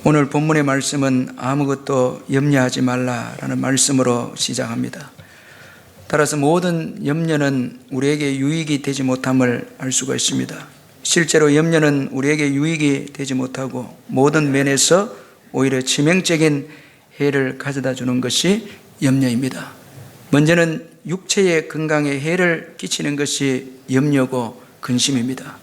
오늘 본문의 말씀은 아무것도 염려하지 말라라는 말씀으로 시작합니다. 따라서 모든 염려는 우리에게 유익이 되지 못함을 알 수가 있습니다. 실제로 염려는 우리에게 유익이 되지 못하고 모든 면에서 오히려 치명적인 해를 가져다 주는 것이 염려입니다. 먼저는 육체의 건강에 해를 끼치는 것이 염려고 근심입니다.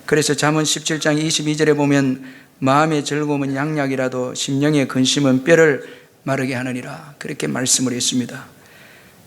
그래서 잠언 17장 22절에 보면 마음의 즐거움은 양약이라도 심령의 근심은 뼈를 마르게 하느니라, 그렇게 말씀을 했습니다.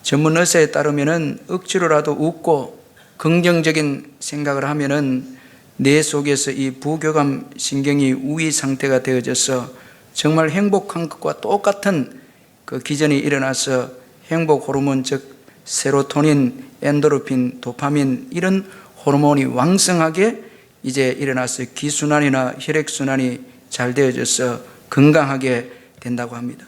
전문 의사에 따르면 억지로라도 웃고 긍정적인 생각을 하면 뇌 속에서 이 부교감 신경이 우위 상태가 되어져서 정말 행복한 것과 똑같은 그 기전이 일어나서 행복 호르몬, 즉 세로토닌, 엔도르핀, 도파민, 이런 호르몬이 왕성하게 이제 일어나서 기순환이나 혈액순환이 잘 되어져서 건강하게 된다고 합니다.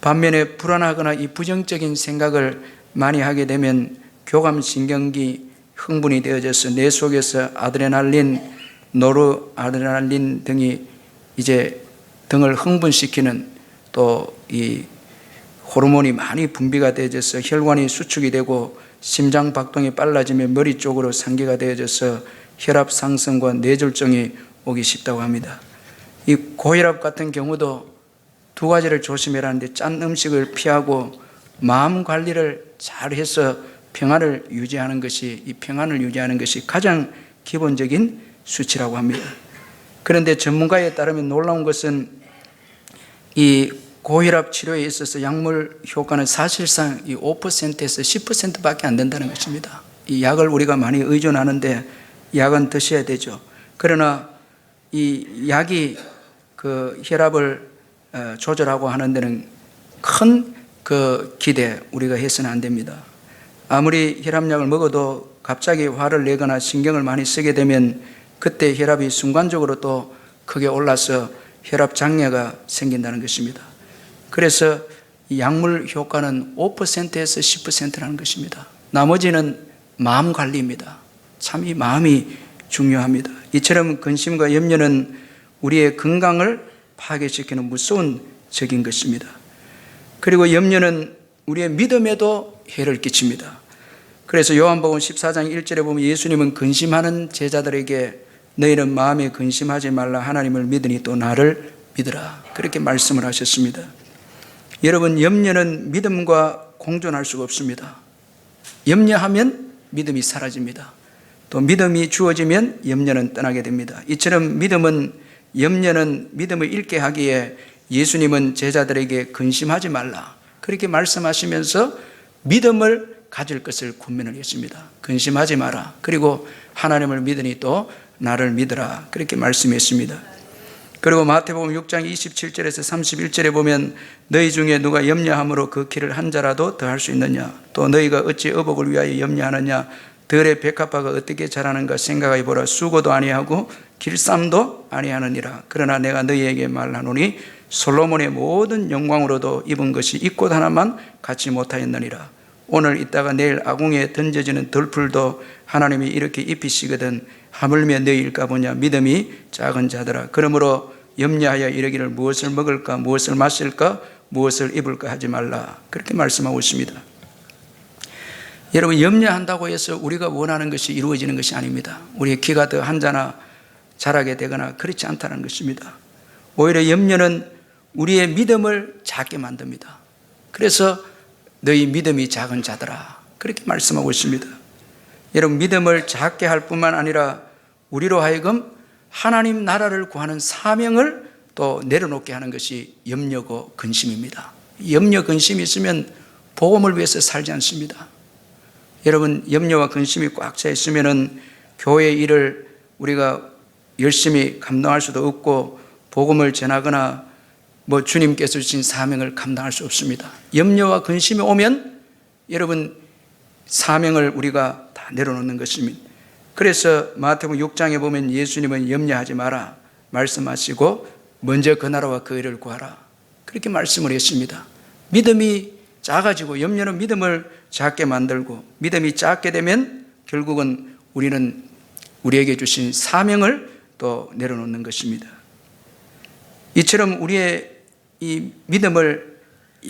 반면에 불안하거나 이 부정적인 생각을 많이 하게 되면 교감신경이 흥분이 되어져서 뇌 속에서 아드레날린, 노르아드레날린 등이 이제 등을 흥분시키는 또 이 호르몬이 많이 분비가 되어져서 혈관이 수축이 되고 심장 박동이 빨라지면 머리 쪽으로 상기가 되어져서 혈압 상승과 뇌졸중이 오기 쉽다고 합니다. 이 고혈압 같은 경우도 두 가지를 조심해라는데 짠 음식을 피하고 마음 관리를 잘 해서 평안을 유지하는 것이 가장 기본적인 수치라고 합니다. 그런데 전문가에 따르면 놀라운 것은 이 고혈압 치료에 있어서 약물 효과는 사실상 이 5%에서 10%밖에 안 된다는 것입니다. 이 약을 우리가 많이 의존하는데 약은 드셔야 되죠. 그러나 이 약이 그 혈압을 조절하고 하는 데는 큰 그 기대 우리가 해서는 안 됩니다. 아무리 혈압약을 먹어도 갑자기 화를 내거나 신경을 많이 쓰게 되면 그때 혈압이 순간적으로 또 크게 올라서 혈압 장애가 생긴다는 것입니다. 그래서 이 약물 효과는 5%에서 10%라는 것입니다. 나머지는 마음 관리입니다. 참 이 마음이 중요합니다. 이처럼 근심과 염려는 우리의 건강을 파괴시키는 무서운 적인 것입니다. 그리고 염려는 우리의 믿음에도 해를 끼칩니다. 그래서 요한복음 14장 1절에 보면 예수님은 근심하는 제자들에게 너희는 마음에 근심하지 말라, 하나님을 믿으니 또 나를 믿으라, 그렇게 말씀을 하셨습니다. 여러분, 염려는 믿음과 공존할 수가 없습니다. 염려하면 믿음이 사라집니다. 또 믿음이 주어지면 염려는 떠나게 됩니다. 이처럼 염려는 믿음을 잃게 하기에 예수님은 제자들에게 근심하지 말라, 그렇게 말씀하시면서 믿음을 가질 것을 권면을 했습니다. 근심하지 마라. 그리고 하나님을 믿으니 또 나를 믿으라, 그렇게 말씀했습니다. 그리고 마태복음 6장 27절에서 31절에 보면 너희 중에 누가 염려함으로 그 길을 한 자라도 더할 수 있느냐, 또 너희가 어찌 의복을 위하여 염려하느냐, 들의 백합화가 어떻게 자라는가 생각해 보라. 수고도 아니하고 길쌈도 아니하느니라. 그러나 내가 너희에게 말하노니 솔로몬의 모든 영광으로도 입은 것이 이 꽃 하나만 갖지 못하였느니라. 오늘 있다가 내일 아궁이에 던져지는 덜풀도 하나님이 이렇게 입히시거든 하물며 너희일까 보냐. 믿음이 작은 자들아. 그러므로 염려하여 이르기를 무엇을 먹을까, 무엇을 마실까, 무엇을 입을까 하지 말라, 그렇게 말씀하고 있습니다. 여러분, 염려한다고 해서 우리가 원하는 것이 이루어지는 것이 아닙니다. 우리의 키가 더 한자나 자라게 되거나 그렇지 않다는 것입니다. 오히려 염려는 우리의 믿음을 작게 만듭니다. 그래서 너희 믿음이 작은 자들아, 그렇게 말씀하고 있습니다. 여러분, 믿음을 작게 할 뿐만 아니라 우리로 하여금 하나님 나라를 구하는 사명을 또 내려놓게 하는 것이 염려고 근심입니다. 염려, 근심이 있으면 복음을 위해서 살지 않습니다. 여러분, 염려와 근심이 꽉 차 있으면 교회 일을 우리가 열심히 감당할 수도 없고 복음을 전하거나 주님께서 주신 사명을 감당할 수 없습니다. 염려와 근심이 오면 여러분, 사명을 우리가 다 내려놓는 것입니다. 그래서 마태복음 6장에 보면 예수님은 염려하지 마라 말씀하시고 먼저 그 나라와 그 의를 구하라, 그렇게 말씀을 했습니다. 믿음이 작아지고 염려는 믿음을 작게 만들고, 믿음이 작게 되면 결국은 우리는 우리에게 주신 사명을 또 내려놓는 것입니다. 이처럼 우리의 이 믿음을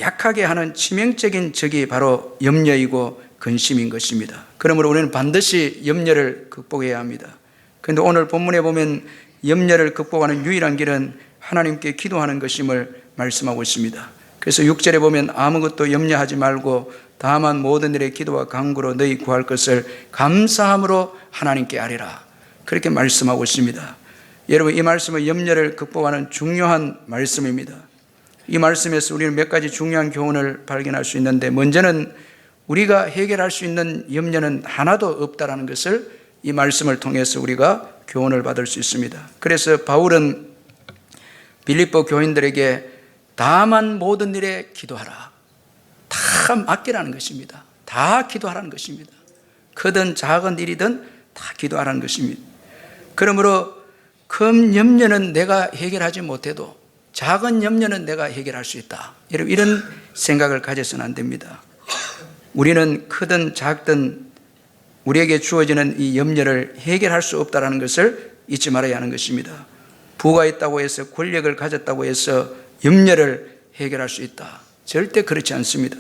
약하게 하는 치명적인 적이 바로 염려이고 근심인 것입니다. 그러므로 우리는 반드시 염려를 극복해야 합니다. 그런데 오늘 본문에 보면 염려를 극복하는 유일한 길은 하나님께 기도하는 것임을 말씀하고 있습니다. 그래서 6절에 보면 아무것도 염려하지 말고 다만 모든 일에 기도와 간구로 너희 구할 것을 감사함으로 하나님께 아뢰라. 그렇게 말씀하고 있습니다. 여러분, 이 말씀은 염려를 극복하는 중요한 말씀입니다. 이 말씀에서 우리는 몇 가지 중요한 교훈을 발견할 수 있는데, 먼저는 우리가 해결할 수 있는 염려는 하나도 없다라는 것을 이 말씀을 통해서 우리가 교훈을 받을 수 있습니다. 그래서 바울은 빌립보 교인들에게 다만 모든 일에 기도하라. 다 맡기라는 것입니다. 다 기도하라는 것입니다. 크든 작은 일이든 다 기도하라는 것입니다. 그러므로 큰 염려는 내가 해결하지 못해도 작은 염려는 내가 해결할 수 있다. 여러분, 이런 생각을 가져서는 안 됩니다. 우리는 크든 작든 우리에게 주어지는 이 염려를 해결할 수 없다는 것을 잊지 말아야 하는 것입니다. 부가 있다고 해서, 권력을 가졌다고 해서 염려를 해결할 수 있다. 절대 그렇지 않습니다.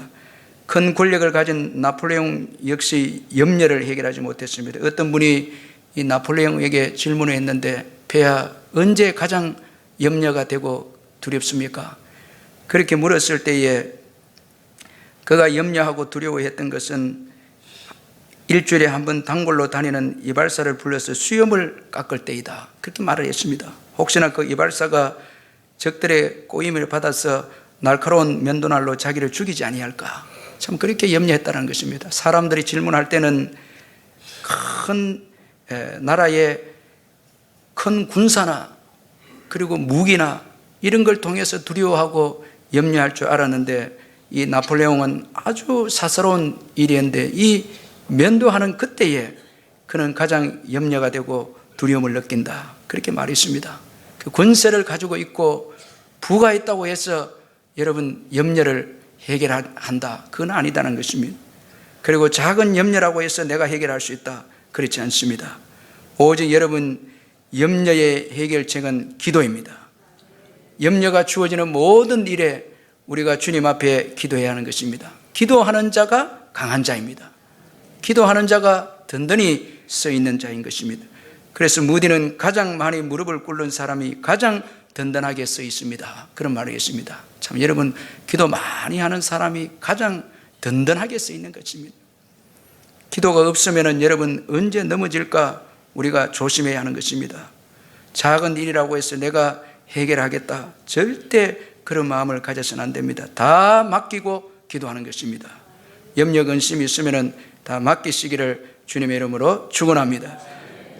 큰 권력을 가진 나폴레옹 역시 염려를 해결하지 못했습니다. 어떤 분이 이 나폴레옹에게 질문을 했는데, 폐하, 언제 가장 염려가 되고 두렵습니까? 그렇게 물었을 때에 그가 염려하고 두려워했던 것은 일주일에 한 번 단골로 다니는 이발사를 불러서 수염을 깎을 때이다. 그렇게 말을 했습니다. 혹시나 그 이발사가 적들의 꼬임을 받아서 날카로운 면도날로 자기를 죽이지 아니할까. 참 그렇게 염려했다는 것입니다. 사람들이 질문할 때는 큰 나라의 큰 군사나 그리고 무기나 이런 걸 통해서 두려워하고 염려할 줄 알았는데, 이 나폴레옹은 아주 사사로운 일이었는데 이 면도하는 그때에 그는 가장 염려가 되고 두려움을 느낀다. 그렇게 말했습니다. 그 권세를 가지고 있고 부가 있다고 해서 여러분 염려를 해결한다. 그건 아니다는 것입니다. 그리고 작은 염려라고 해서 내가 해결할 수 있다. 그렇지 않습니다. 오직 여러분, 염려의 해결책은 기도입니다. 염려가 주어지는 모든 일에 우리가 주님 앞에 기도해야 하는 것입니다. 기도하는 자가 강한 자입니다. 기도하는 자가 든든히 서 있는 자인 것입니다. 그래서 무디는 가장 많이 무릎을 꿇는 사람이 가장 든든하게 서 있습니다. 그런 말을 했습니다. 참 여러분, 기도 많이 하는 사람이 가장 든든하게 서 있는 것입니다. 기도가 없으면 여러분 언제 넘어질까 우리가 조심해야 하는 것입니다. 작은 일이라고 해서 내가 해결하겠다, 절대 그런 마음을 가져서는 안 됩니다. 다 맡기고 기도하는 것입니다. 염려 근심이 있으면 다 맡기시기를 주님의 이름으로 축원합니다.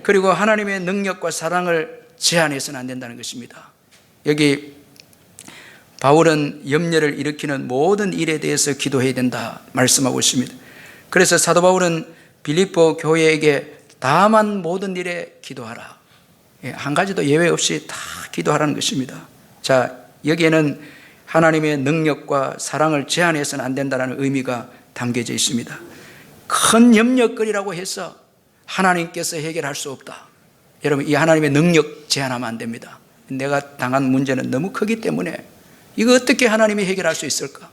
그리고 하나님의 능력과 사랑을 제한해서는 안 된다는 것입니다. 여기 바울은 염려를 일으키는 모든 일에 대해서 기도해야 된다 말씀하고 있습니다. 그래서 사도 바울은 빌립보 교회에게 다만 모든 일에 기도하라, 한 가지도 예외 없이 다 기도하라는 것입니다. 자, 여기에는 하나님의 능력과 사랑을 제한해서는 안 된다는 의미가 담겨져 있습니다. 큰 염려거리라고 해서 하나님께서 해결할 수 없다. 여러분, 이 하나님의 능력 제한하면 안 됩니다. 내가 당한 문제는 너무 크기 때문에 이거 어떻게 하나님이 해결할 수 있을까?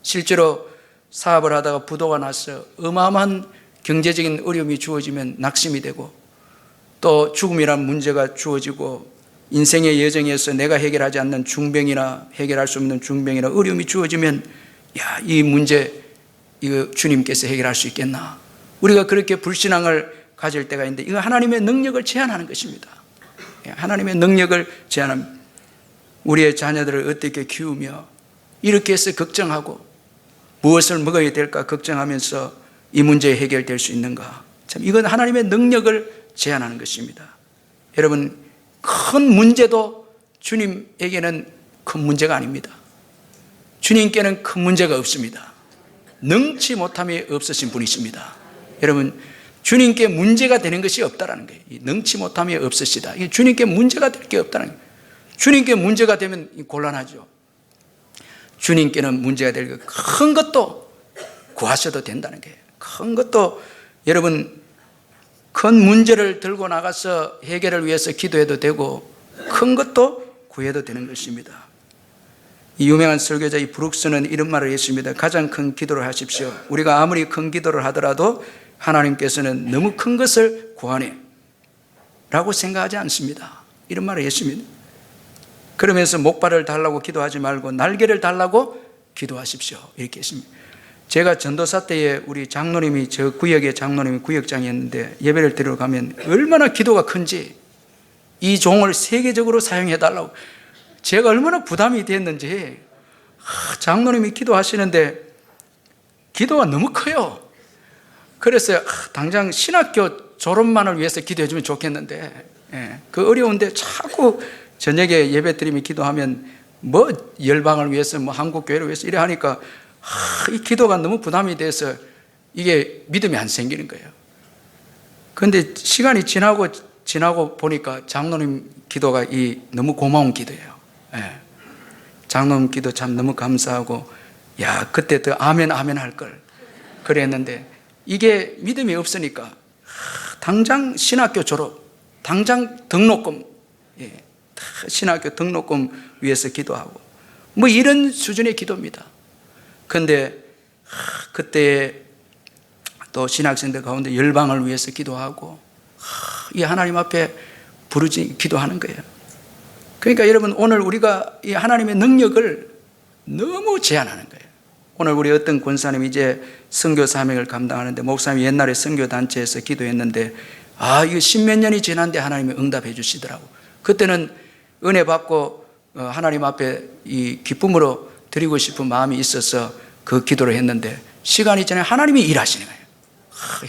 실제로 사업을 하다가 부도가 나서 어마어마한 경제적인 어려움이 주어지면 낙심이 되고, 또 죽음이라는 문제가 주어지고, 인생의 여정에서 내가 해결하지 않는 중병이나 해결할 수 없는 중병이나 어려움이 주어지면, 야, 이 문제 이거 주님께서 해결할 수 있겠나? 우리가 그렇게 불신앙을 가질 때가 있는데, 이거 하나님의 능력을 제한하는 것입니다. 하나님의 능력을 제한합니다. 우리의 자녀들을 어떻게 키우며 이렇게 해서 걱정하고 무엇을 먹어야 될까 걱정하면서 이 문제 해결될 수 있는가? 참 이건 하나님의 능력을 제한하는 것입니다. 여러분, 큰 문제도 주님에게는 큰 문제가 아닙니다. 주님께는 큰 문제가 없습니다. 능치 못함이 없으신 분이십니다. 여러분, 주님께 문제가 되는 것이 없다라는 거예요. 능치 못함이 없으시다. 주님께 문제가 될 게 없다는 거예요. 주님께 문제가 되면 곤란하죠. 주님께는 문제가 될 게 큰 것도 구하셔도 된다는 거예요. 큰 것도 여러분, 큰 문제를 들고 나가서 해결을 위해서 기도해도 되고, 큰 것도 구해도 되는 것입니다. 이 유명한 설교자 이 브룩스는 이런 말을 했습니다. 가장 큰 기도를 하십시오. 우리가 아무리 큰 기도를 하더라도 하나님께서는 너무 큰 것을 구하네 라고 생각하지 않습니다. 이런 말을 했습니다. 그러면서 목발을 달라고 기도하지 말고 날개를 달라고 기도하십시오 이렇게 했습니다. 제가 전도사 때에 우리 장로님이, 저 구역의 장로님이 구역장이었는데 예배를 드리러 가면 얼마나 기도가 큰지 이 종을 세계적으로 사용해 달라고, 제가 얼마나 부담이 됐는지, 장로님이 기도하시는데 기도가 너무 커요. 그래서 당장 신학교 졸업만을 위해서 기도해 주면 좋겠는데, 그 어려운데 자꾸 저녁에 예배 드리며 기도하면 뭐 열방을 위해서 뭐 한국교회를 위해서 이래 하니까 이 기도가 너무 부담이 돼서 이게 믿음이 안 생기는 거예요. 그런데 시간이 지나고 보니까 장로님 기도가 너무 고마운 기도예요. 장로님 기도 참 너무 감사하고, 야, 그때 더 아멘 할 걸 그랬는데, 이게 믿음이 없으니까 당장 신학교 졸업, 당장 등록금, 신학교 등록금 위해서 기도하고 뭐 이런 수준의 기도입니다. 그런데 그때 또 신학생들 가운데 열방을 위해서 기도하고 이 하나님 앞에 부르짖 기도하는 거예요. 그러니까 여러분, 오늘 우리가 이 하나님의 능력을 너무 제한하는 거예요. 오늘 우리 어떤 권사님이 이제 선교 사명을 감당하는데, 목사님이 옛날에 선교 단체에서 기도했는데 이거 십몇 년이 지났는데 하나님이 응답해 주시더라고. 그때는 은혜 받고 하나님 앞에 이 기쁨으로 드리고 싶은 마음이 있어서 그 기도를 했는데, 시간이 지나면 하나님이 일하시는 거예요.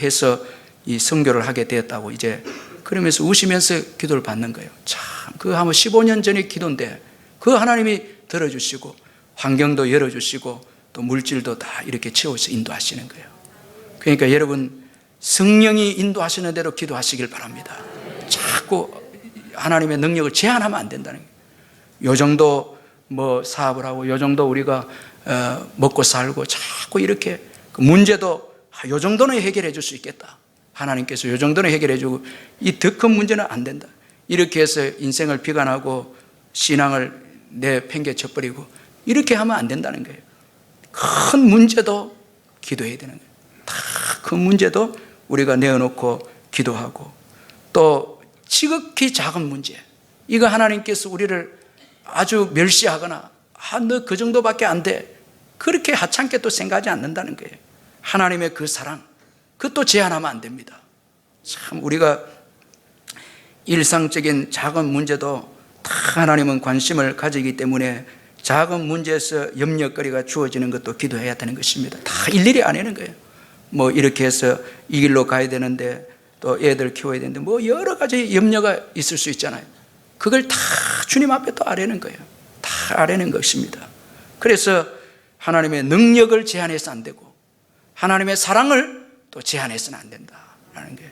해서 이 선교를 하게 되었다고 이제 그러면서 우시면서 기도를 받는 거예요. 참, 그거 한번 15년 전의 기도인데 그 하나님이 들어주시고 환경도 열어주시고 또 물질도 다 이렇게 채워서 인도하시는 거예요. 그러니까 여러분, 성령이 인도하시는 대로 기도하시길 바랍니다. 자꾸 하나님의 능력을 제한하면 안 된다는 거예요. 요 정도 뭐 사업을 하고 요 정도 우리가 먹고 살고 자꾸 이렇게 그 문제도 요 정도는 해결해 줄 수 있겠다. 하나님께서 요 정도는 해결해 주고 이 더 큰 문제는 안 된다. 이렇게 해서 인생을 비관하고 신앙을 내팽개쳐 버리고 이렇게 하면 안 된다는 거예요. 큰 문제도 기도해야 되는 거예요. 다 큰 문제도 우리가 내어놓고 기도하고, 또 지극히 작은 문제, 이거 하나님께서 우리를 아주 멸시하거나 너 그 정도밖에 안 돼, 그렇게 하찮게 또 생각하지 않는다는 거예요. 하나님의 그 사랑, 그것도 제한하면 안 됩니다. 참, 우리가 일상적인 작은 문제도 다 하나님은 관심을 가지기 때문에 작은 문제에서 염려거리가 주어지는 것도 기도해야 되는 것입니다. 다 일일이 안 하는 거예요. 뭐 이렇게 해서 이 길로 가야 되는데 또 애들 키워야 되는데 뭐 여러 가지 염려가 있을 수 있잖아요. 그걸 다 주님 앞에 또 아뢰는 거예요. 다 아뢰는 것입니다. 그래서 하나님의 능력을 제한해서 안 되고 하나님의 사랑을 또 제한해서는 안 된다라는 거예요.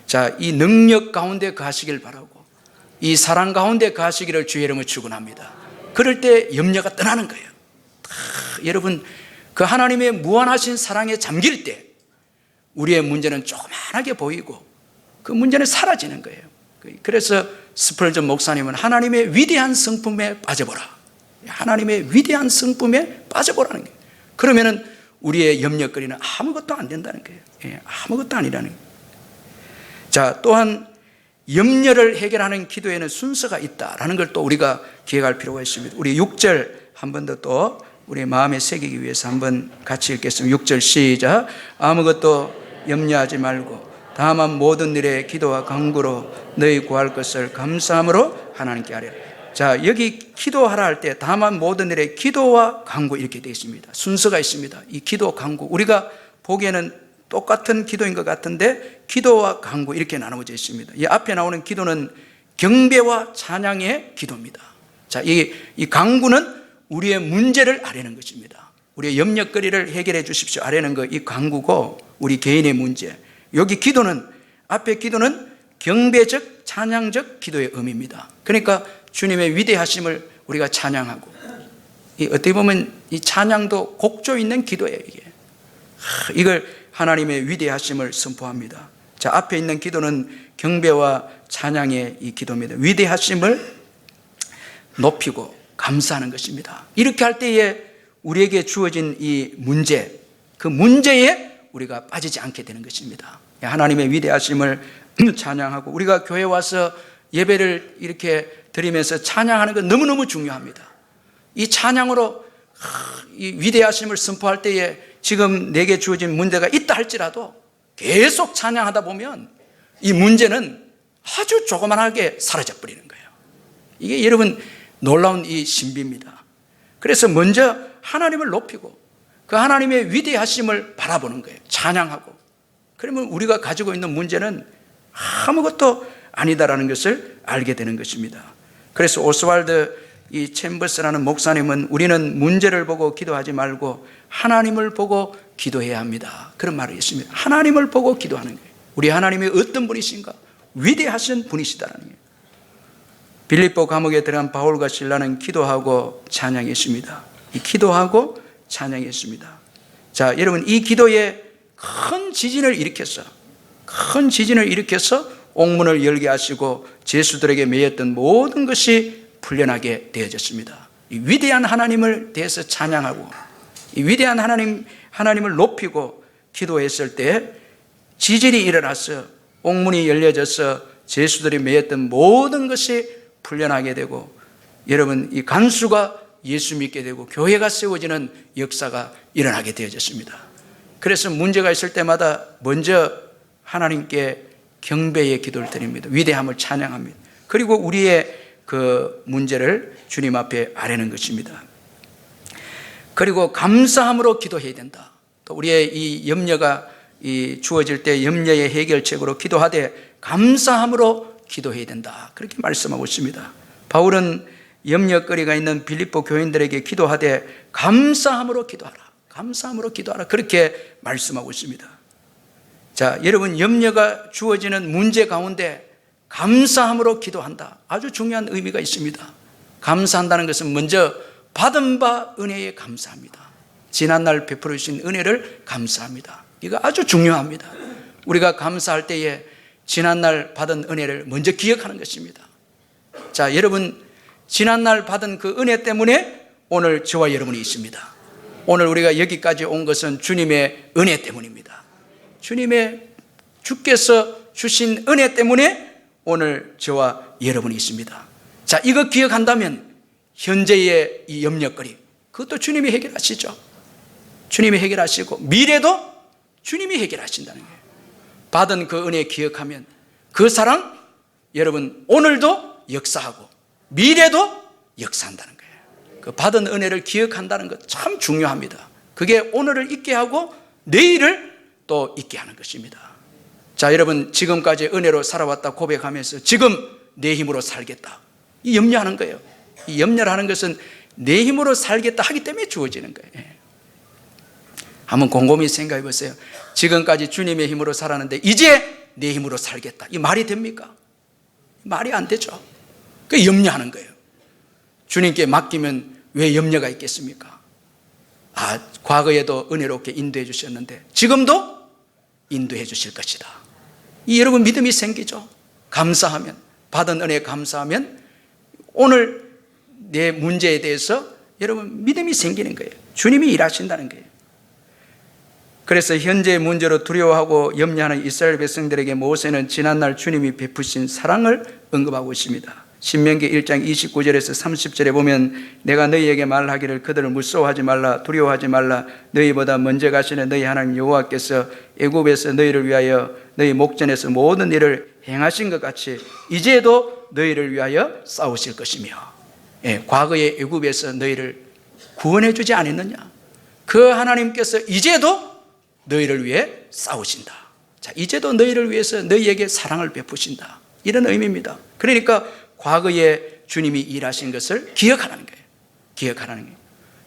자, 이 능력 가운데 거하시길 바라고 이 사랑 가운데 거하시기를 주의 이름으로 축원합니다. 그럴 때 염려가 떠나는 거예요. 여러분, 그 하나님의 무한하신 사랑에 잠길 때 우리의 문제는 조그만하게 보이고 그 문제는 사라지는 거예요. 그래서 스펄전 목사님은 하나님의 위대한 성품에 빠져보라, 하나님의 위대한 성품에 빠져보라는 거예요. 그러면은 우리의 염려거리는 아무것도 안 된다는 거예요. 아무것도 아니라는 거예요. 자, 또한 염려를 해결하는 기도에는 순서가 있다라는 걸 또 우리가 기억할 필요가 있습니다. 우리 6절 한 번 더 또 우리 마음에 새기기 위해서 한번 같이 읽겠습니다. 6절 시작. 아무것도 염려하지 말고 다만 모든 일에 기도와 간구로 너희 구할 것을 감사함으로 하나님께 아뢰라. 자, 여기 기도하라 할 때 다만 모든 일에 기도와 간구 이렇게 되어 있습니다. 순서가 있습니다. 이 기도, 간구, 우리가 보기에는 똑같은 기도인 것 같은데 기도와 간구 이렇게 나누어져 있습니다. 이 앞에 나오는 기도는 경배와 찬양의 기도입니다. 자, 이 간구는 우리의 문제를 아뢰는 것입니다. 우리의 염려거리를 해결해 주십시오 아뢰는 거, 이 간구고 우리 개인의 문제. 여기 기도는, 앞에 기도는 경배적 찬양적 기도의 의미입니다. 그러니까 주님의 위대하심을 우리가 찬양하고, 어떻게 보면 이 찬양도 곡조 있는 기도예요. 이걸 하나님의 위대하심을 선포합니다. 자, 앞에 있는 기도는 경배와 찬양의 이 기도입니다. 위대하심을 높이고 감사하는 것입니다. 이렇게 할 때에 우리에게 주어진 이 문제, 그 문제에 우리가 빠지지 않게 되는 것입니다. 하나님의 위대하심을 찬양하고, 우리가 교회 와서 예배를 이렇게 드리면서 찬양하는 건 너무너무 중요합니다. 이 찬양으로 이 위대하심을 선포할 때에 지금 내게 주어진 문제가 있다 할지라도 계속 찬양하다 보면 이 문제는 아주 조그만하게 사라져 버리는 거예요. 이게 여러분 놀라운 이 신비입니다. 그래서 먼저 하나님을 높이고 그 하나님의 위대하심을 바라보는 거예요. 찬양하고. 그러면 우리가 가지고 있는 문제는 아무것도 아니다라는 것을 알게 되는 것입니다. 그래서 오스왈드 이 챔버스라는 목사님은 우리는 문제를 보고 기도하지 말고 하나님을 보고 기도해야 합니다, 그런 말을 했습니다. 하나님을 보고 기도하는 거예요. 우리 하나님이 어떤 분이신가? 위대하신 분이시다라는 거예요. 빌립보 감옥에 들어간 바울과 실라는 기도하고 찬양했습니다. 이 기도하고 찬양했습니다. 자, 여러분, 이 기도에 큰 지진을 일으켜서 옥문을 열게 하시고 죄수들에게 매였던 모든 것이 풀려나게 되어졌습니다. 이 위대한 하나님을 대해서 찬양하고 이 위대한 하나님을 높이고 기도했을 때 지진이 일어나서 옥문이 열려져서 죄수들이 매였던 모든 것이 풀려나게 되고, 여러분, 이 간수가 예수 믿게 되고 교회가 세워지는 역사가 일어나게 되어졌습니다. 그래서 문제가 있을 때마다 먼저 하나님께 경배의 기도를 드립니다. 위대함을 찬양합니다. 그리고 우리의 그 문제를 주님 앞에 아뢰는 것입니다. 그리고 감사함으로 기도해야 된다. 또 우리의 이 염려가 주어질 때 염려의 해결책으로 기도하되 감사함으로 기도해야 된다, 그렇게 말씀하고 있습니다. 바울은 염려거리가 있는 빌립보 교인들에게 기도하되 감사함으로 기도하라, 그렇게 말씀하고 있습니다. 자, 여러분, 염려가 주어지는 문제 가운데 감사함으로 기도한다, 아주 중요한 의미가 있습니다. 감사한다는 것은 먼저 받은 바 은혜에 감사합니다. 지난날 베풀어 주신 은혜를 감사합니다. 이거 아주 중요합니다. 우리가 감사할 때에 지난날 받은 은혜를 먼저 기억하는 것입니다. 자, 여러분, 지난날 받은 그 은혜 때문에 오늘 저와 여러분이 있습니다. 오늘 우리가 여기까지 온 것은 주님의 은혜 때문입니다. 주께서 주신 은혜 때문에 오늘 저와 여러분이 있습니다. 자, 이거 기억한다면 현재의 이 염려거리, 그것도 주님이 해결하시죠. 주님이 해결하시고 미래도 주님이 해결하신다는 거예요. 받은 그 은혜 기억하면 그 사랑, 여러분, 오늘도 역사하고 미래도 역사한다는 거예요. 그 받은 은혜를 기억한다는 것 참 중요합니다. 그게 오늘을 있게 하고 내일을 또 있게 하는 것입니다. 자, 여러분, 지금까지 은혜로 살아왔다 고백하면서 지금 내 힘으로 살겠다, 이 염려하는 거예요. 이 염려를 하는 것은 내 힘으로 살겠다 하기 때문에 주어지는 거예요. 한번 곰곰이 생각해 보세요. 지금까지 주님의 힘으로 살았는데 이제 내 힘으로 살겠다, 이 말이 됩니까? 말이 안 되죠. 그 염려하는 거예요. 주님께 맡기면 왜 염려가 있겠습니까? 과거에도 은혜롭게 인도해 주셨는데 지금도 인도해 주실 것이다, 이 여러분 믿음이 생기죠. 감사하면, 받은 은혜에 감사하면 오늘 내 문제에 대해서 여러분 믿음이 생기는 거예요. 주님이 일하신다는 거예요. 그래서 현재의 문제로 두려워하고 염려하는 이스라엘 백성들에게 모세는 지난날 주님이 베푸신 사랑을 언급하고 있습니다. 신명기 1장 29절에서 30절에 보면 내가 너희에게 말하기를 그들을 무서워하지 말라, 두려워하지 말라. 너희보다 먼저 가시는 너희 하나님 여호와께서 애굽에서 너희를 위하여 너희 목전에서 모든 일을 행하신 것 같이 이제도 너희를 위하여 싸우실 것이며, 과거의 애굽에서 너희를 구원해 주지 않았느냐? 그 하나님께서 이제도 너희를 위해 싸우신다. 자, 이제도 너희를 위해서 너희에게 사랑을 베푸신다, 이런 의미입니다. 그러니까 과거에 주님이 일하신 것을 기억하라는 거예요.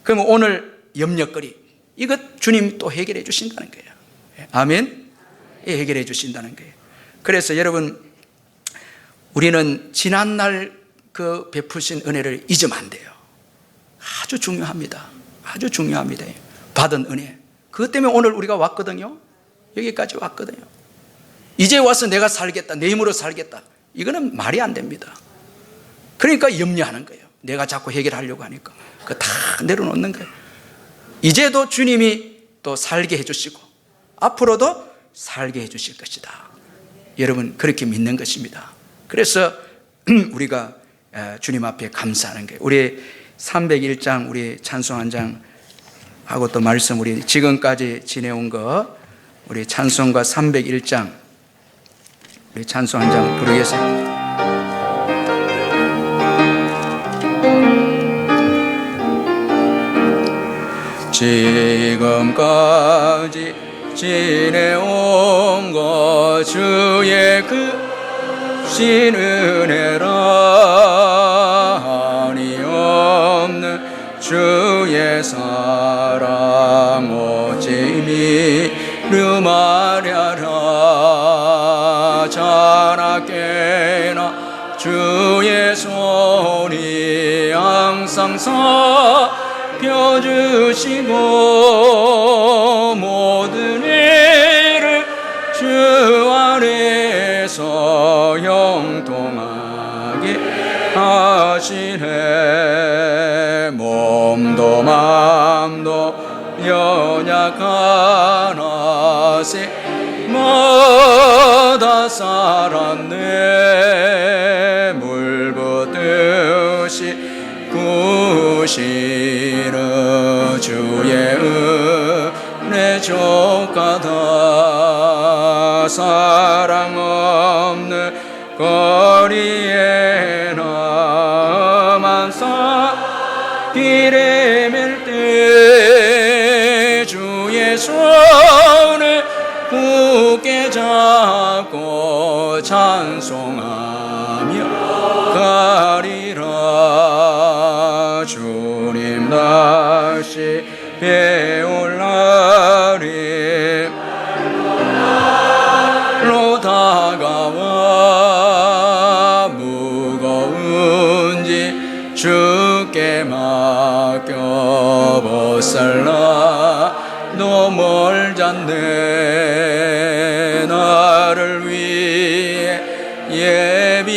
그러면 오늘 염려거리, 이것 주님 또 해결해 주신다는 거예요. 아멘. 해결해 주신다는 거예요. 그래서 여러분, 우리는 지난날 그 베푸신 은혜를 잊으면 안 돼요. 아주 중요합니다. 받은 은혜, 그것 때문에 오늘 우리가 왔거든요. 여기까지 왔거든요. 이제 와서 내가 살겠다, 내 힘으로 살겠다, 이거는 말이 안 됩니다. 그러니까 염려하는 거예요. 내가 자꾸 해결하려고 하니까 그거 다 내려놓는 거예요. 이제도 주님이 또 살게 해주시고 앞으로도 살게 해주실 것이다. 여러분 그렇게 믿는 것입니다. 그래서 우리가 주님 앞에 감사하는 거예요. 우리 301장 우리 찬송 한 장 하고 또 말씀 우리 지금까지 지내온 거 우리 찬송가 301장 우리 찬송 한 장 부르겠습니다. 지금까지 지내온 것 주의 크신 은혜라 한이 없는 주의 사랑 오직 이루마랴라 자나깨나 주의 손이 항상 살펴주시고 모든 일을 주 안에서 형통하게 하시네. 몸도 맘도 연약하나세 마다 살았네. 물 붓듯이 구시는 주의 은혜 족하다. 사랑 없는 거리에 나만 길에 맬 때 주의 손을 굳게 잡고 찬송하며 가리라. 주님 다시 배울 날이 로 다가와 무거운지 주께 맡겨 벗살라 너 멀잖네. 나를 위해 예비하신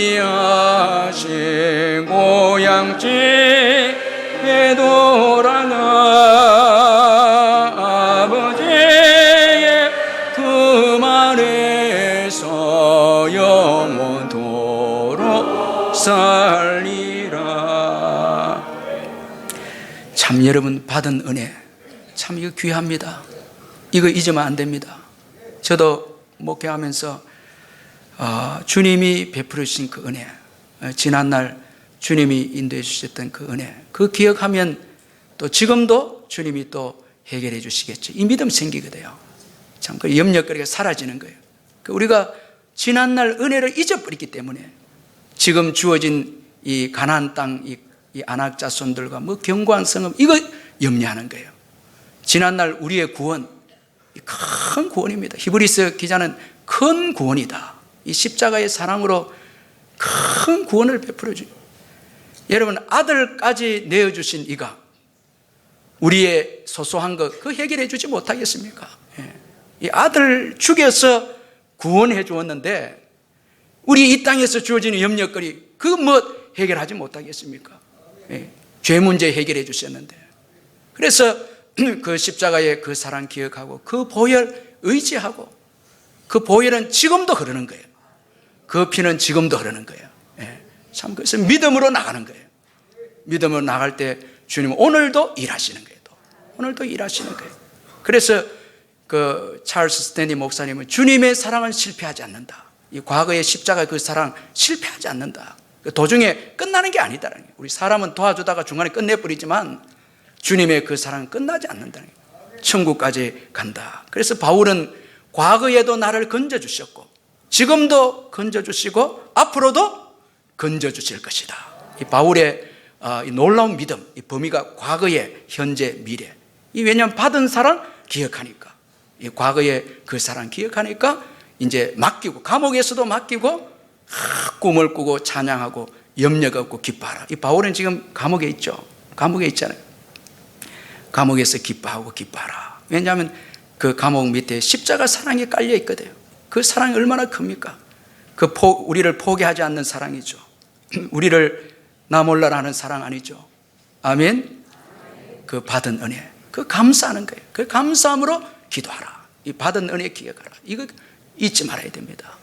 고향집에 돌아가 아버지의 품 안에서 영원토록 살리라. 참 여러분 받은 은혜 참 이거 귀합니다. 이거 잊으면 안 됩니다. 저도 목회하면서 주님이 베풀으신 그 은혜, 지난날 주님이 인도해 주셨던 그 은혜, 그 기억하면 또 지금도 주님이 또 해결해 주시겠죠. 이 믿음 생기거든요. 참 그 염려거리가 사라지는 거예요. 우리가 지난날 은혜를 잊어버렸기 때문에 지금 주어진 이 가나안 땅, 이 안악 자손들과 뭐 견고한 성읍 이거 염려하는 거예요. 지난날 우리의 구원, 큰 구원입니다. 히브리서 기자는 큰 구원이다. 이 십자가의 사랑으로 큰 구원을 베풀어 주죠. 여러분 아들까지 내어주신 이가 우리의 소소한 것 그 해결해 주지 못하겠습니까? 이 아들 죽여서 구원해 주었는데 우리 이 땅에서 주어지는 염려거리 그거 뭐 해결하지 못하겠습니까? 죄 문제 해결해 주셨는데 그래서 그 십자가의 그 사랑 기억하고 그 보혈 의지하고 그 보혈은 지금도 흐르는 거예요. 그 피는 지금도 흐르는 거예요. 참 그래서 믿음으로 나가는 거예요. 믿음으로 나갈 때 주님은 오늘도 일하시는 거예요. 오늘도 일하시는 거예요. 그래서 그 찰스 스탠리 목사님은 주님의 사랑은 실패하지 않는다. 이 과거의 십자가 그 사랑 실패하지 않는다. 도중에 끝나는 게 아니다라는 거예요. 우리 사람은 도와주다가 중간에 끝내버리지만 주님의 그 사랑은 끝나지 않는다는 거예요. 천국까지 간다. 그래서 바울은 과거에도 나를 건져주셨고 지금도 건져주시고 앞으로도 건져주실 것이다. 이 바울의 이 놀라운 믿음, 이 범위가 과거에, 현재, 미래. 왜냐하면 받은 사랑 기억하니까, 이 과거의 그 사랑 기억하니까 이제 맡기고 감옥에서도 맡기고 꿈을 꾸고 찬양하고 염려가 없고 기뻐하라. 이 바울은 지금 감옥에 있죠. 감옥에 있잖아요. 감옥에서 기뻐하고 기뻐하라. 왜냐하면 그 감옥 밑에 십자가 사랑이 깔려 있거든요. 그 사랑이 얼마나 큽니까? 우리를 포기하지 않는 사랑이죠. 우리를 나 몰라라 하는 사랑 아니죠. 아멘. 그 받은 은혜, 그 감사하는 거예요. 그 감사함으로 기도하라. 이 받은 은혜 기억하라. 이거 잊지 말아야 됩니다.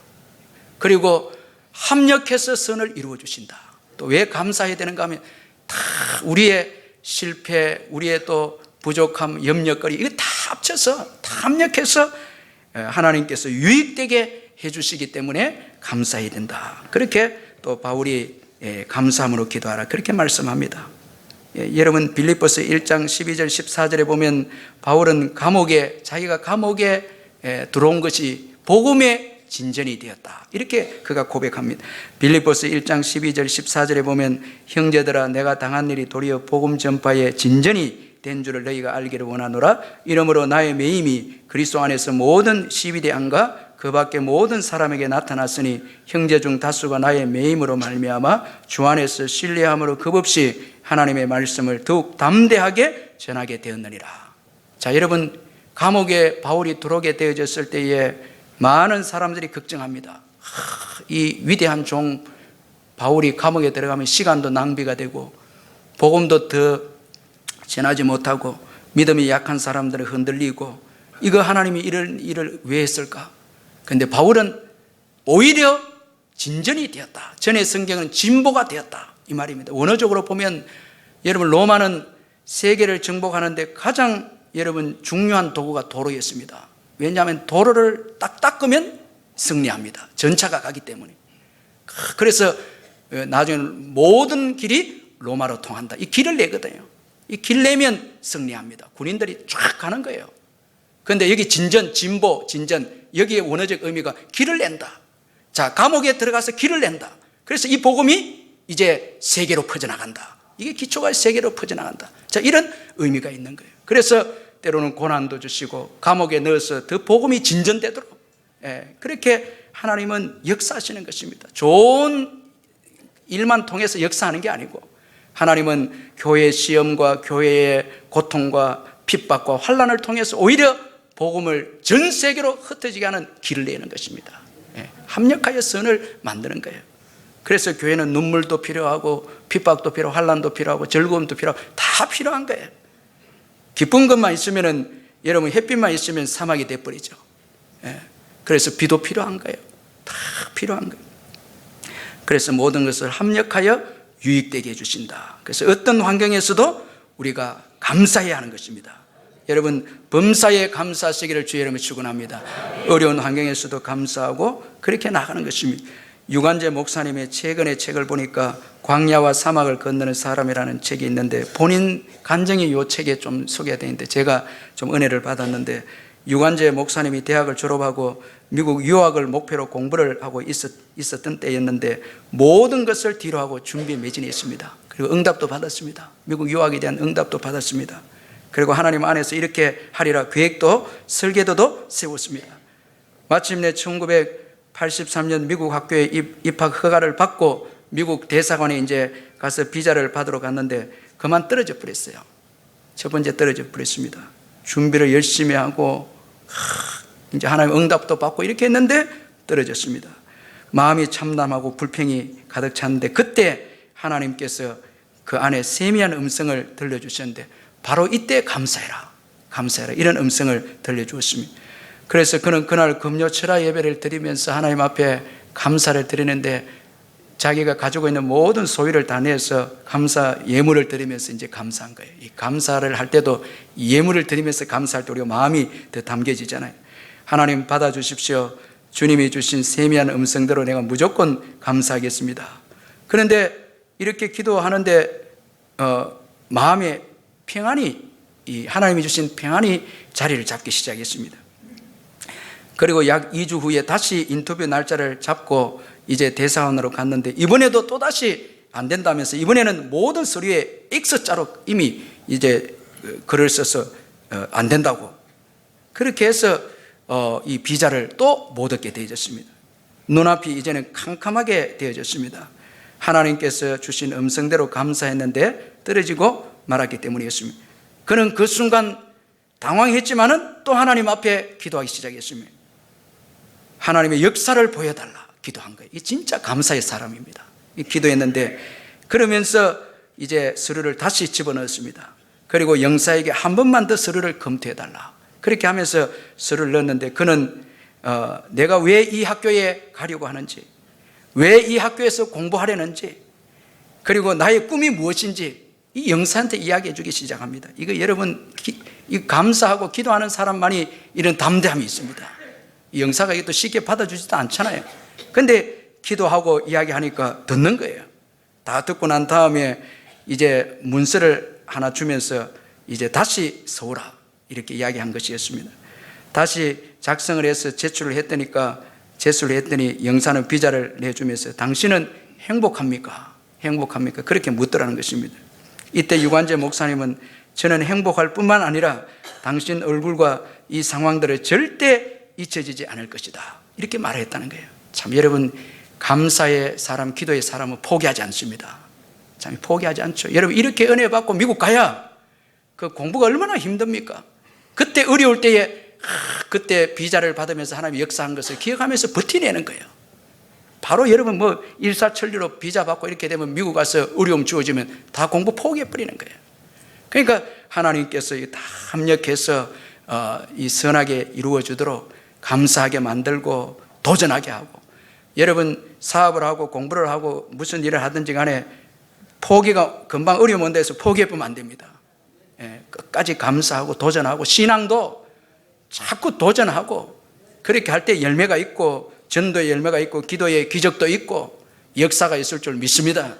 그리고 합력해서 선을 이루어 주신다. 또 왜 감사해야 되는가 하면 다 우리의 실패, 우리의 또 부족함, 염려거리 이거 다 합쳐서 다 합력해서 하나님께서 유익되게 해주시기 때문에 감사해야 된다. 그렇게 또 바울이 감사함으로 기도하라 그렇게 말씀합니다. 여러분 빌립보서 1장 12절 14절에 보면 바울은 자기가 감옥에 들어온 것이 복음의 진전이 되었다 이렇게 그가 고백합니다. 빌립보서 1장 12절 14절에 보면 형제들아 내가 당한 일이 도리어 복음 전파의 진전이 된 줄을 너희가 알기를 원하노라. 이러므로 나의 매임이 그리스도 안에서 모든 시비대 안과 그 밖에 모든 사람에게 나타났으니 형제 중 다수가 나의 매임으로 말미암아 주 안에서 신뢰함으로 겁없이 하나님의 말씀을 더욱 담대하게 전하게 되었느니라. 자, 여러분 감옥에 바울이 들어오게 되어졌을 때에 많은 사람들이 걱정합니다. 이 위대한 종 바울이 감옥에 들어가면 시간도 낭비가 되고 복음도 더 전하지 못하고 믿음이 약한 사람들은 흔들리고 이거 하나님이 이런 일을 왜 했을까? 그런데 바울은 오히려 진전이 되었다. 전의 성경은 진보가 되었다 이 말입니다. 원어적으로 보면 여러분 로마는 세계를 정복하는데 가장 여러분 중요한 도구가 도로였습니다. 왜냐하면 도로를 딱 닦으면 승리합니다. 전차가 가기 때문에. 그래서 나중에 모든 길이 로마로 통한다. 이 길을 내거든요. 이 길 내면 승리합니다. 군인들이 쫙 가는 거예요. 그런데 여기 진전, 진보, 진전 여기에 원어적 의미가 길을 낸다. 자, 감옥에 들어가서 길을 낸다. 그래서 이 복음이 이제 세계로 퍼져나간다. 이게 기초가 세계로 퍼져나간다. 자, 이런 의미가 있는 거예요. 그래서 때로는 고난도 주시고 감옥에 넣어서 더 복음이 진전되도록 그렇게 하나님은 역사하시는 것입니다. 좋은 일만 통해서 역사하는 게 아니고 하나님은 교회의 시험과 교회의 고통과 핍박과 환난을 통해서 오히려 복음을 전 세계로 흩어지게 하는 길을 내는 것입니다. 합력하여 선을 만드는 거예요. 그래서 교회는 눈물도 필요하고 핍박도 필요하고 환난도 필요하고 즐거움도 필요하고 다 필요한 거예요. 기쁜 것만 있으면은 여러분 햇빛만 있으면 사막이 돼버리죠. 그래서 비도 필요한 거예요. 다 필요한 거예요. 그래서 모든 것을 합력하여 유익되게 해주신다. 그래서 어떤 환경에서도 우리가 감사해야 하는 것입니다. 여러분 범사에 감사하시기를 주의 이름으로 축원합니다. 어려운 환경에서도 감사하고 그렇게 나가는 것입니다. 유관재 목사님의 최근의 책을 보니까 광야와 사막을 건너는 사람이라는 책이 있는데 본인 간증이 이 책에 좀 소개가 되어 있는데 제가 좀 은혜를 받았는데 유관재 목사님이 대학을 졸업하고 미국 유학을 목표로 공부를 하고 있었던 때였는데 모든 것을 뒤로하고 준비 매진했습니다. 그리고 응답도 받았습니다. 미국 유학에 대한 응답도 받았습니다. 그리고 하나님 안에서 이렇게 하리라 계획도 설계도도 세웠습니다. 마침내 1983년 미국 학교에 입학 허가를 받고 미국 대사관에 이제 가서 비자를 받으러 갔는데 그만 떨어져 버렸어요. 첫 번째 떨어져 버렸습니다. 준비를 열심히 하고 이제 하나님 응답도 받고 이렇게 했는데 떨어졌습니다. 마음이 참담하고 불평이 가득 찼는데 그때 하나님께서 그 안에 세미한 음성을 들려주셨는데 바로 이때 감사해라 이런 음성을 들려주었습니다. 그래서 그는 그날 금요 철야 예배를 드리면서 하나님 앞에 감사를 드리는데 자기가 가지고 있는 모든 소유를 다 내서 감사 예물을 드리면서 이제 감사한 거예요. 이 감사를 할 때도 예물을 드리면서 감사할 때 우리가 마음이 더 담겨지잖아요. 하나님 받아주십시오. 주님이 주신 세미한 음성대로 내가 무조건 감사하겠습니다. 그런데 이렇게 기도하는데 마음에 평안이 하나님이 주신 평안이 자리를 잡기 시작했습니다. 그리고 약 2주 후에 다시 인터뷰 날짜를 잡고 이제 대사관으로 갔는데 이번에도 또다시 안 된다면서 이번에는 모든 서류에 X자로 이미 이제 글을 써서 안 된다고 그렇게 해서 이 비자를 또 못 얻게 되어졌습니다. 눈앞이 이제는 캄캄하게 되어졌습니다. 하나님께서 주신 음성대로 감사했는데 떨어지고 말았기 때문이었습니다. 그는 그 순간 당황했지만은 또 하나님 앞에 기도하기 시작했습니다. 하나님의 역사를 보여달라 기도한 거예요. 이 진짜 감사의 사람입니다. 기도했는데 그러면서 이제 서류를 다시 집어넣었습니다. 그리고 영사에게 한 번만 더 서류를 검토해달라. 그렇게 하면서 서류를 넣었는데 그는 내가 왜 이 학교에 가려고 하는지, 왜 이 학교에서 공부하려는지, 그리고 나의 꿈이 무엇인지 이 영사한테 이야기해 주기 시작합니다. 이거 여러분 이 감사하고 기도하는 사람만이 이런 담대함이 있습니다. 이 영사가 이것도 쉽게 받아주지도 않잖아요. 근데 기도하고 이야기하니까 듣는 거예요. 다 듣고 난 다음에 이제 문서를 하나 주면서 이제 다시 써오라 이렇게 이야기한 것이었습니다. 다시 작성을 해서 제출을 했더니 영사는 비자를 내주면서 당신은 행복합니까? 행복합니까? 그렇게 묻더라는 것입니다. 이때 유관재 목사님은 저는 행복할 뿐만 아니라 당신 얼굴과 이 상황들을 절대 잊혀지지 않을 것이다 이렇게 말했다는 거예요. 참 여러분, 감사의 사람, 기도의 사람은 포기하지 않습니다. 참 포기하지 않죠. 여러분, 이렇게 은혜 받고 미국 가야 그 공부가 얼마나 힘듭니까? 그때 어려울 때에 그때 비자를 받으면서 하나님이 역사한 것을 기억하면서 버티내는 거예요. 바로 여러분 일사천리로 비자 받고 이렇게 되면 미국 가서 어려움 주어지면 다 공부 포기해버리는 거예요. 그러니까 하나님께서 다 합력해서 이 선하게 이루어지도록 감사하게 만들고 도전하게 하고, 여러분 사업을 하고 공부를 하고 무슨 일을 하든지 간에 포기가 금방 어려움 온다 해서 포기해보면 안 됩니다. 끝까지 감사하고 도전하고, 신앙도 자꾸 도전하고, 그렇게 할 때 열매가 있고, 전도의 열매가 있고, 기도의 기적도 있고, 역사가 있을 줄 믿습니다.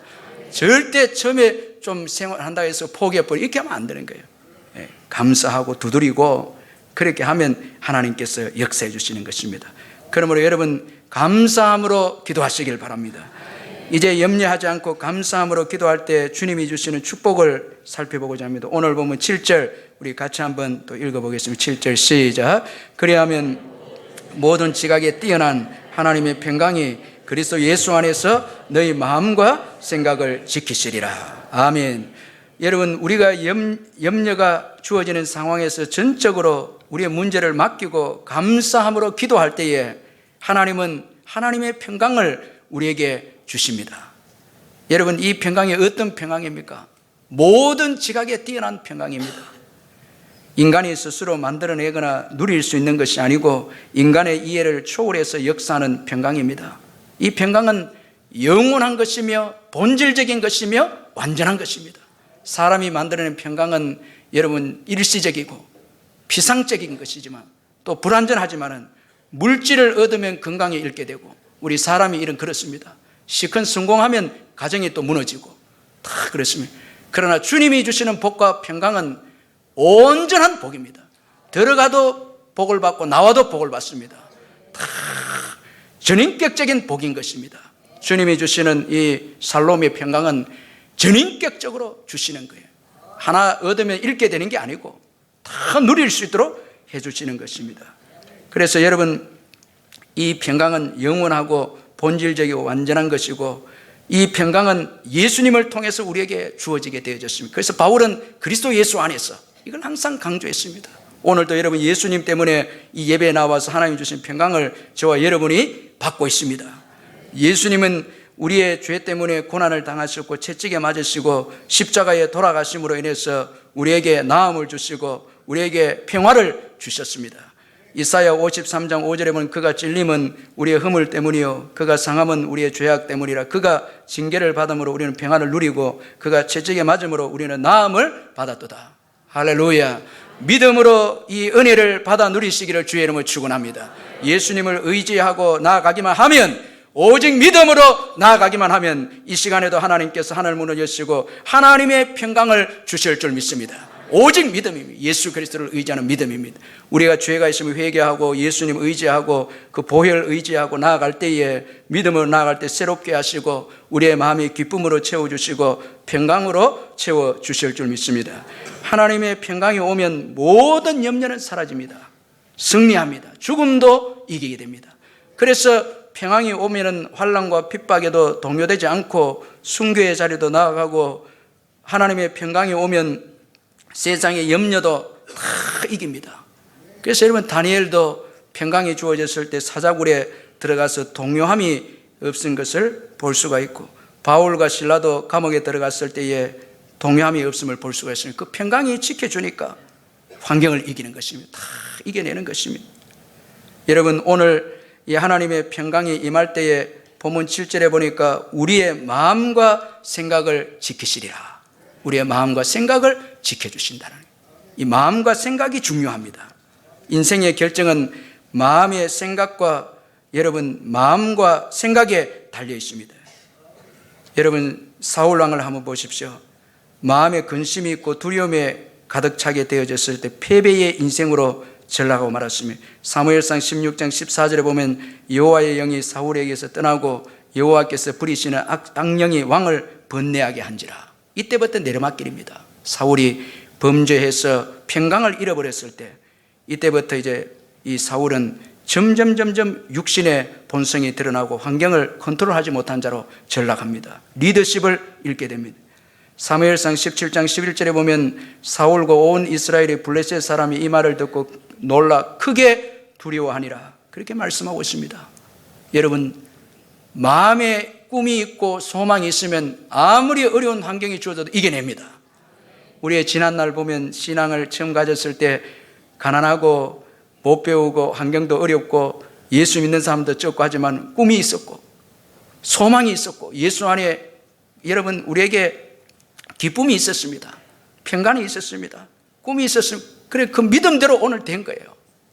절대 처음에 좀 생활한다고 해서 포기해버리고 이렇게 하면 안 되는 거예요. 감사하고 두드리고 그렇게 하면 하나님께서 역사해 주시는 것입니다. 그러므로 여러분, 감사함으로 기도하시길 바랍니다. 이제 염려하지 않고 감사함으로 기도할 때 주님이 주시는 축복을 살펴보고자 합니다. 오늘 보면 7절 우리 같이 한번 또 읽어보겠습니다. 7절 시작. 그리하면 모든 지각에 뛰어난 하나님의 평강이 그리스도 예수 안에서 너희 마음과 생각을 지키시리라. 아멘. 여러분, 우리가 염려가 주어지는 상황에서 전적으로 우리의 문제를 맡기고 감사함으로 기도할 때에 하나님은 하나님의 평강을 우리에게 주십니다. 여러분, 이 평강이 어떤 평강입니까? 모든 지각에 뛰어난 평강입니다. 인간이 스스로 만들어내거나 누릴 수 있는 것이 아니고 인간의 이해를 초월해서 역사하는 평강입니다. 이 평강은 영원한 것이며 본질적인 것이며 완전한 것입니다. 사람이 만들어낸 평강은 여러분 일시적이고 피상적인 것이지만 또 불완전하지만은 물질을 얻으면 건강이 잃게 되고, 우리 사람이 일은 그렇습니다. 시큰 성공하면 가정이 또 무너지고 다 그렇습니다. 그러나 주님이 주시는 복과 평강은 온전한 복입니다. 들어가도 복을 받고 나와도 복을 받습니다. 다 전인격적인 복인 것입니다. 주님이 주시는 이 살롬의 평강은 전인격적으로 주시는 거예요. 하나 얻으면 잃게 되는 게 아니고 다 누릴 수 있도록 해주시는 것입니다. 그래서 여러분, 이 평강은 영원하고 본질적이고 완전한 것이고, 이 평강은 예수님을 통해서 우리에게 주어지게 되어졌습니다. 그래서 바울은 그리스도 예수 안에서 이걸 항상 강조했습니다. 오늘도 여러분 예수님 때문에 이 예배에 나와서 하나님 주신 평강을 저와 여러분이 받고 있습니다. 예수님은 우리의 죄 때문에 고난을 당하셨고 채찍에 맞으시고 십자가에 돌아가심으로 인해서 우리에게 나음을 주시고 우리에게 평화를 주셨습니다. 이사야 53장 5절에 보면 그가 찔림은 우리의 허물 때문이요 그가 상함은 우리의 죄악 때문이라. 그가 징계를 받음으로 우리는 평안을 누리고 그가 채찍에 맞음으로 우리는 나음을 받았도다. 할렐루야. 믿음으로 이 은혜를 받아 누리시기를 주의 이름으로 축원합니다. 예수님을 의지하고 나아가기만 하면, 오직 믿음으로 나아가기만 하면 이 시간에도 하나님께서 하늘 문을 여시고 하나님의 평강을 주실 줄 믿습니다. 오직 믿음입니다. 예수 그리스도를 의지하는 믿음입니다. 우리가 죄가 있으면 회개하고 예수님 의지하고 그 보혈 의지하고 나아갈 때에, 믿음으로 나아갈 때 새롭게 하시고 우리의 마음이 기쁨으로 채워주시고 평강으로 채워주실 줄 믿습니다. 하나님의 평강이 오면 모든 염려는 사라집니다. 승리합니다. 죽음도 이기게 됩니다. 그래서 평강이 오면은 환난과 핍박에도 동요되지 않고 순교의 자리도 나아가고, 하나님의 평강이 오면 세상의 염려도 다 이깁니다. 그래서 여러분, 다니엘도 평강이 주어졌을 때 사자굴에 들어가서 동요함이 없은 것을 볼 수가 있고, 바울과 실라도 감옥에 들어갔을 때에 동요함이 없음을 볼 수가 있습니다. 그 평강이 지켜주니까 환경을 이기는 것입니다. 다 이겨내는 것입니다. 여러분, 오늘 이 하나님의 평강이 임할 때에 본문 7절에 보니까 우리의 마음과 생각을 지키시리라. 우리의 마음과 생각을 지켜주신다는, 이 마음과 생각이 중요합니다. 인생의 결정은 마음의 생각과, 여러분, 마음과 생각에 달려 있습니다. 여러분, 사울 왕을 한번 보십시오. 마음에 근심이 있고 두려움에 가득 차게 되어졌을 때 패배의 인생으로 전락하고 말았습니다. 사무엘상 16장 14절에 보면 여호와의 영이 사울에게서 떠나고 여호와께서 부리시는 악령이 왕을 번뇌하게 한지라. 이때부터 내리막길입니다. 사울이 범죄해서 평강을 잃어버렸을 때, 이때부터 이제 이 사울은 점점 육신의 본성이 드러나고 환경을 컨트롤하지 못한 자로 전락합니다. 리더십을 잃게 됩니다. 사무엘상 17장 11절에 보면 사울과 온 이스라엘의 블레셋 사람이 이 말을 듣고 놀라 크게 두려워하니라, 그렇게 말씀하고 있습니다. 여러분, 마음에 꿈이 있고 소망이 있으면 아무리 어려운 환경이 주어져도 이겨냅니다. 우리의 지난날 보면 신앙을 처음 가졌을 때 가난하고 못 배우고 환경도 어렵고 예수 믿는 사람도 적고 하지만 꿈이 있었고 소망이 있었고 예수 안에 여러분 우리에게 기쁨이 있었습니다. 평강이 있었습니다. 꿈이 있었습니다. 그래, 그 믿음대로 오늘 된 거예요.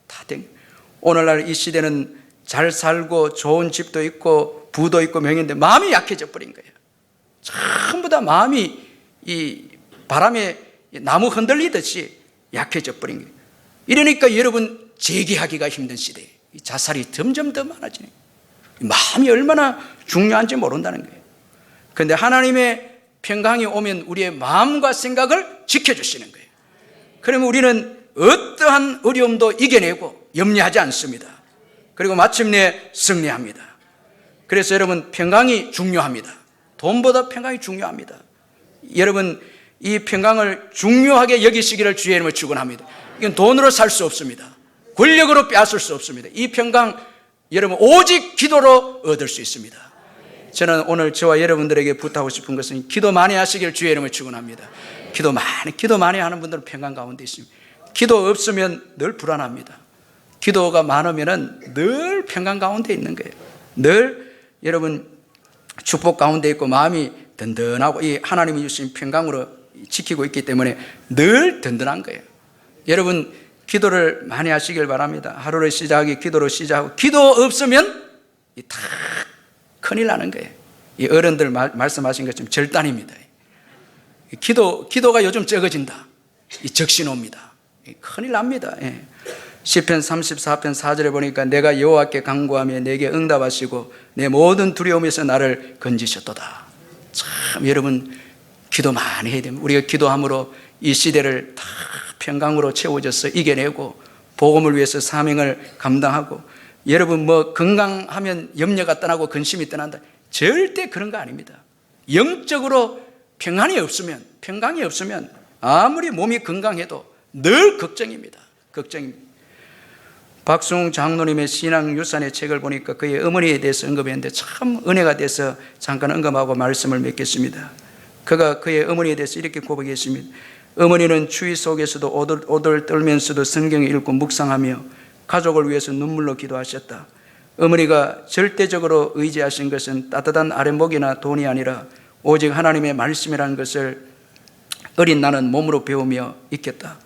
다 된 거예요. 오늘날 이 시대는 잘 살고 좋은 집도 있고 부도 있고 명인데 마음이 약해져 버린 거예요. 전부 다 마음이 이 바람에 나무 흔들리듯이 약해져 버린 거예요. 이러니까 여러분 재기하기가 힘든 시대에 자살이 점점 더 많아지는 거예요. 마음이 얼마나 중요한지 모른다는 거예요. 그런데 하나님의 평강이 오면 우리의 마음과 생각을 지켜주시는 거예요. 그러면 우리는 어떠한 어려움도 이겨내고 염려하지 않습니다. 그리고 마침내 승리합니다. 그래서 여러분, 평강이 중요합니다. 돈보다 평강이 중요합니다. 여러분, 이 평강을 중요하게 여기시기를 주의 이름으로 축원합니다. 이건 돈으로 살 수 없습니다. 권력으로 빼앗을 수 없습니다. 이 평강 여러분 오직 기도로 얻을 수 있습니다. 저는 오늘 저와 여러분들에게 부탁하고 싶은 것은 기도 많이 하시길 주의 이름으로 축원합니다. 기도 많이 하는 분들은 평강 가운데 있습니다. 기도 없으면 늘 불안합니다. 기도가 많으면 늘 평강 가운데 있는 거예요. 늘 여러분 축복 가운데 있고 마음이 든든하고 이 하나님이 주신 평강으로 지키고 있기 때문에 늘 든든한 거예요. 여러분 기도를 많이 하시길 바랍니다. 하루를 시작하기 기도로 시작하고 기도 없으면 다 큰일 나는 거예요. 이 어른들 말씀하신 것처럼 절단입니다. 기도가 요즘 적어진다. 이 적신호입니다. 큰일 납니다. 시편 34편 4절에 보니까 내가 여호와께 간구하며 내게 응답하시고 내 모든 두려움에서 나를 건지셨도다. 참 여러분 기도 많이 해야 됩니다. 우리가 기도함으로 이 시대를 다 평강으로 채워져서 이겨내고 복음을 위해서 사명을 감당하고 여러분 뭐 건강하면 염려가 떠나고 근심이 떠난다. 절대 그런 거 아닙니다. 영적으로 평안이 없으면 평강이 없으면 아무리 몸이 건강해도 늘 걱정입니다. 걱정입니다. 박수홍 장로님의 신앙유산의 책을 보니까 그의 어머니에 대해서 언급했는데 참 은혜가 돼서 잠깐 언급하고 말씀을 맺겠습니다. 그가 그의 어머니에 대해서 이렇게 고백했습니다. 어머니는 추위 속에서도 오들 떨면서도 성경을 읽고 묵상하며 가족을 위해서 눈물로 기도하셨다. 어머니가 절대적으로 의지하신 것은 따뜻한 아랫목이나 돈이 아니라 오직 하나님의 말씀이라는 것을 어린 나는 몸으로 배우며 있겠다.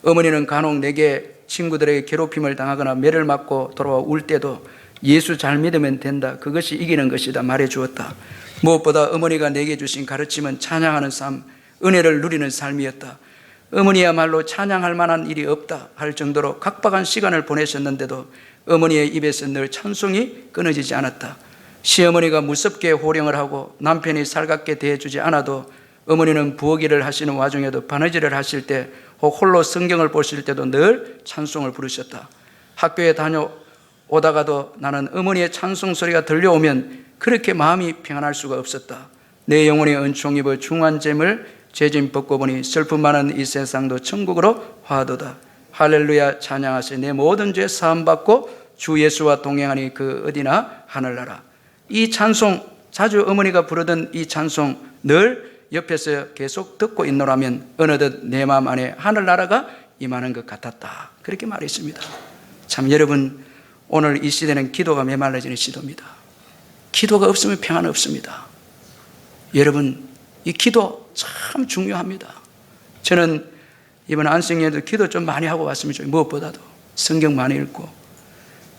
어머니는 간혹 내게 친구들에게 괴롭힘을 당하거나 매를 맞고 돌아와 울 때도 예수 잘 믿으면 된다. 그것이 이기는 것이다 말해 주었다. 무엇보다 어머니가 내게 주신 가르침은 찬양하는 삶, 은혜를 누리는 삶이었다. 어머니야말로 찬양할 만한 일이 없다 할 정도로 각박한 시간을 보내셨는데도 어머니의 입에서 늘 찬송이 끊어지지 않았다. 시어머니가 무섭게 호령을 하고 남편이 살갑게 대해주지 않아도 어머니는 부엌일을 하시는 와중에도 바느질을 하실 때 혹 홀로 성경을 보실 때도 늘 찬송을 부르셨다. 학교에 다녀오다가도 나는 어머니의 찬송 소리가 들려오면 그렇게 마음이 평안할 수가 없었다. 내 영혼의 은총 입어 중한 잼을 죄짐 벗고 보니 슬픔 많은 이 세상도 천국으로 화도다. 할렐루야 찬양하세. 내 모든 죄 사함받고 주 예수와 동행하니 그 어디나 하늘나라. 이 찬송 자주 어머니가 부르던 이 찬송 늘 옆에서 계속 듣고 있노라면 어느덧 내 마음 안에 하늘나라가 임하는 것 같았다. 그렇게 말했습니다. 참 여러분, 오늘 이 시대는 기도가 메말라지는 시도입니다. 기도가 없으면 평안 없습니다. 여러분, 이 기도 참 중요합니다. 저는 이번 안성에도 기도 좀 많이 하고 왔으면 좋겠어요. 무엇보다도 성경 많이 읽고,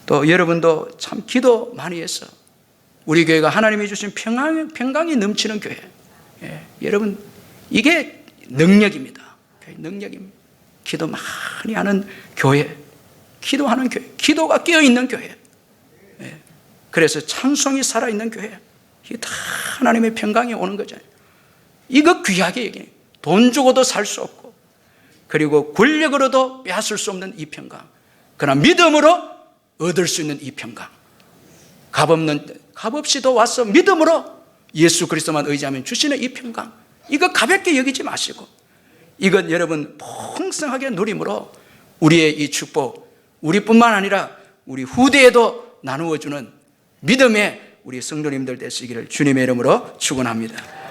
또 여러분도 참 기도 많이 해서 우리 교회가 하나님이 주신 평강이 넘치는 교회. 여러분, 이게 능력입니다. 능력입니다. 기도 많이 하는 교회, 기도하는 교회, 기도가 끼어있는 교회. 그래서 찬송이 살아있는 교회. 이게 다 하나님의 평강이 오는 거잖아요. 이거 귀하게 얘기해요. 돈 주고도 살 수 없고, 그리고 권력으로도 빼앗을 수 없는 이 평강. 그러나 믿음으로 얻을 수 있는 이 평강. 값없이도 와서 믿음으로 예수 그리스도만 의지하면 주시는 이 평강. 이거 가볍게 여기지 마시고, 이건 여러분 풍성하게 누림으로 우리의 이 축복, 우리뿐만 아니라 우리 후대에도 나누어주는 믿음의 우리 성도님들 되시기를 주님의 이름으로 축원합니다.